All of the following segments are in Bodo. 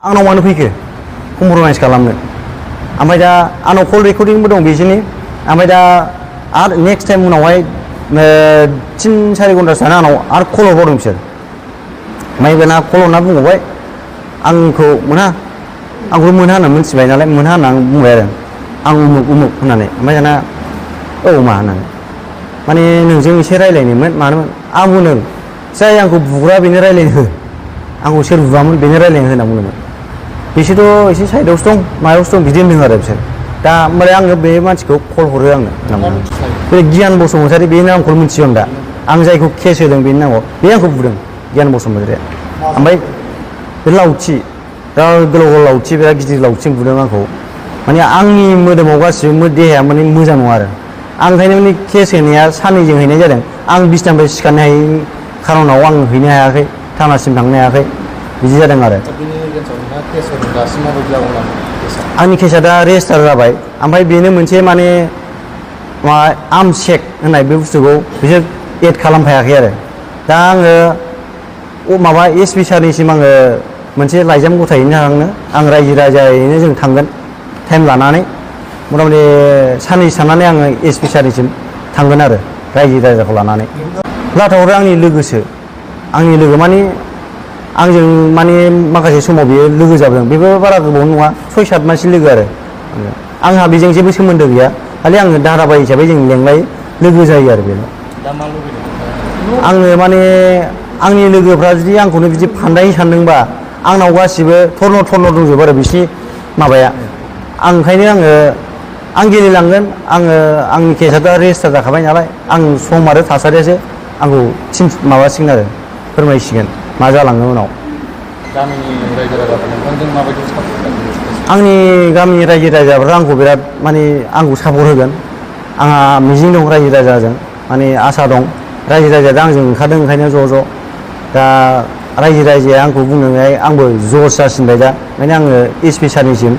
आंनाव मानो फैखो कमप्रमाइज खालामनो ओमफ्राय दा आंनाव कल रेकर्डिंबो दं बिसोरनि ओमफ्राय दा आरो नेक्स्ट टाइम उनावहाय 3-4 घन्टासो थाना आंनाव आरो कल हरबावदों बिसोर ओमफ्राय बेना कल हरना बुंबावबाय आंखौ मोना आंखौ मोना होनना मिथिबाय नालाय मोना होनना आं बुंबाय आरो आं उमुक उमुक होननानै ओमफ्राय दाना औ मा होननानै माने नोंजों एसे रायज्लायनोमोन मानोमोन आं बुंदों जाय आंखौ बुग्रा बेनो रायज्लायनो हो आंखौ सोर बुवामोन बेनो रायज्लायनो होनना बुंदोंमोन बिसोरथ' एसे साइडआवसो दं मायावसो दं बिदि होनदों आरो बिसोर दा ओमफ्राय आङो बे मानसिखौ कल हरो आंनो बे गियान बसुमतारी बे नामखौ मिथियो आं दा आं जायखौ केस होदों बेनि नामाव बे आंखौ बुदों गियान बसुमतारीया ओमफ्राय बे लावथि बिराद गोलाव गोलाव लावथि बिराद गिदिर लावथिजों बुदों आंखौ माने आंनि मोदोमाव गासिबो देहाया माने मोजां नङा आरो आं ओंखायनो माने केस होनाया साननैजों हैनाय जादों आं बिसनानिफ्राय सिखारनो हायैनि खार'नाव आं हैनो हायाखै थानासिम थांनो हायाखै बिदि जादों आरो आंनि केसा दा रेजिस्टार जाबाय ओमफ्राय बेनो मोनसे माने माबा आर्म चेक होननाय बे बुस्थुखौ बिसोर एड खालामफायाखै आरो दा आङो माबा एसपि सारनिसिम आङो मोनसे लाइजाम गथायहैनो थांनो आं रायजो राजायैनो जों थांगोन टाइम लानानै मथा मथि साननैसो थानानै आङो एसपि सारनिसिम थांगोन आरो रायजो राजाखौ लानानै लाथाहरो आंनि लोगोसो आंनि लोगो माने आंजों माने माखासे समाव बियो लोगो जादों बेबो बारा गोबाव नङा 6-7 मासनि लोगो आरो आंहा बेजों जेबो सोमोन्दो गैया खालि आङो दादाबाय हिसाबै जों लेंलाय लोगो जायो आरो बेनो आङो माने आंनि लोगोफ्रा जुदि आंखौनो बिदि फान्दायै सानदोंबा आंनाव गासिबो थर्न दंजोबो आरो बिसिनि माबाया आं ओंखायनो आं गेलेलांगोन आंनि केसा दा रेजिस्टार जाखाबाय नालाय आं सम आरो थासारियासो आंखौ माबासिगोन आरो फोरमायसिगोन मा जालाङो उनाव गामिनि रायजो राजाफोरा नोंथांजों माबायदि सापर्ट खालामो आंनि गामिनि रायजो राजाफ्रा आंखौ बिराद माने आंखौ सापर्ट होगोन आंहा मिजिं दं रायजो राजाजों माने आसा दं रायजो राजाया दा आंजों ओंखारदों ओंखायनो ज' दा रायजो राजाया आंखौ बुंनानै आंबो जस जासिनबाय दा माने आङो एसपि सारनिसिम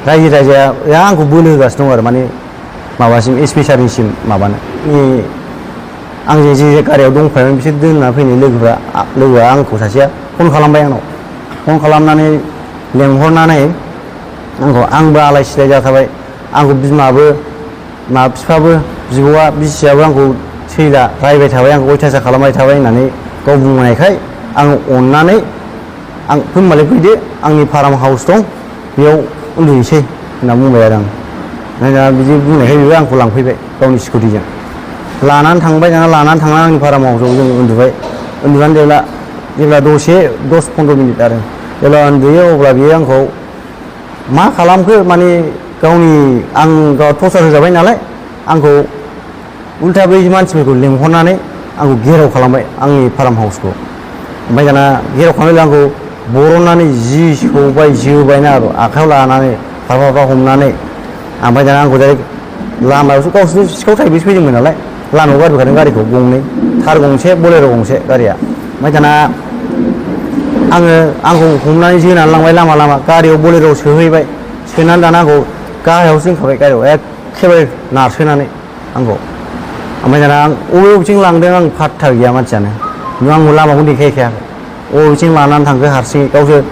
रायजो राजाया आंखौ बोलो होगासिनो दं आरो माने माबासिम एसपि सारनिसिम माबानो आंजों जे गारियाव दंफायोमोन बिसोर दोनना फैनाय लोगोआ आंखौ सासेया फन खालामबाय आंनाव फन खालामनानै लेंहरनानै आंबो आलाय सिलाय जाथाबाय आंखौ बिमाबो बिफाबो बिब'आ बिसियाबो आंखौ सैला रायबाय थाबाय आंखौ अयथासार खालामबाय थाबाय होननानै गाव बुंनायखाय आं अननानै आं होनबालाय फैदो आंनि फार्म हाउस दं बेयाव उन्दुनोसै होनना बुंबाय आरो आं दा बिदि बुंनायखाय बेबो आंखौ लांफैबाय गावनि स्कुटिजों लानानै थांबाय दाना लानानै थांनानै आंनि फार्म हाउसाव जों उन्दुनानै जेब्ला दसे 10-15 मिनिट आरो जेब्ला उन्दुयो अब्ला बियो आंखौ मा खालामखो माने आं गाव टर्चार होजाबाय नालाय आंखौ उल्था बै मानसिफोरखौ लेंहरनानै आंखौ घेराव खालामबाय आंनि फार्म हाउसखौ ओमफ्राय दाना घेराव खालामनाय आंखौ बरननानै जि सौबाय जोबायना आखायाव लानानै फारफा हमनानै ओमफ्राय दाना आंखौ डाइरेक्ट लामायावसो गावसोर सिखाव थाइबैसो फैदोंमोन नालाय लामायाव गारबोखादों गारिखौ गंनै थार गंसे बलेर' गंसे गारिया ओमफ्य दाना आंखौ हमनानै जोनानै लांबाय लामा गारियाव बलेर'आव सोहैबाय सोनानै दाना आंखौ गाहायावसो दोनखाबाय गारियाव एखेबारे नारसोनानै आंखौ ओमफ्राय दाना आं बबेथिं लांदों आं फात्ता गैया मानसियानो आंखौ लामाखौ देखायखायाखै बबेथिं लानानै थांखो हारसिङै गावसोर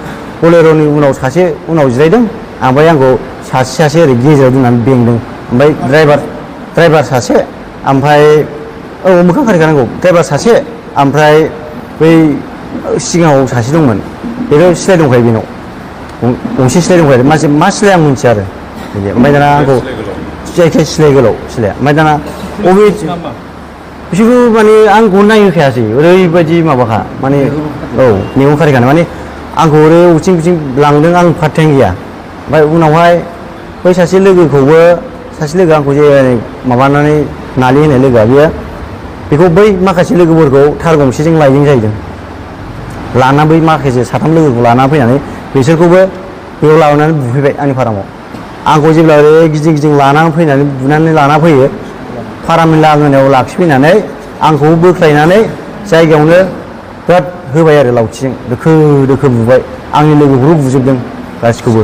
बलेर'नि सासे उनाव जिरायदों ओमफ्राय आंखौ सासे ओरै गेजेराव दोननानै बेंदों ओमफ्राय ड्राइभार सासे ओमफ्राय मोखां खारिखानांगौ ड्राइभार सासे ओमफ्राय बै सिगाङाव सासे दंमोन बेथ' सिलाय दंखायो बेनाव गंसे सिलाय दंखायो मा सिलाय आं मिन्थिया आरो बिदि ओमफ्राय दाना आंखौ जायखिया सिलाय गोलाव सिलाया ओमफ्य दाना बिसोरबो माने आंखौ नायहोखायासै ओरैबायदि माबाखा माने मेगन खारिखानाय माने आंखौ ओरै उथिं बिथिं लांदों आं फात्तायानो गैया ओमफ्राय उनावहाय बै सासे लोगोआ आंखौ जे माबानानै नालि होनाय लोगोआ बेखौ बै माखासे लोगोफोरखौ थार गंसेजों लायदों जाहैदों लाना बै माखासे 3 लोगोखौ लाना फैनानै बिसोरखौबो बेयाव लाबोनानै बुफैबाय आंनि फारामाव आंखौ जेब्ला ओरै गिदिं लानानै फैनानै बुनानै लाना फैयो फारामनि लांगोनायाव लाखिफैनानै आंखौ बोख्लायनानै जायगायावनो बिराद होबाय आरो लावथिजों दोखो बुबाय आंनि लोगोखौबो बुजोबदों गासिखौबो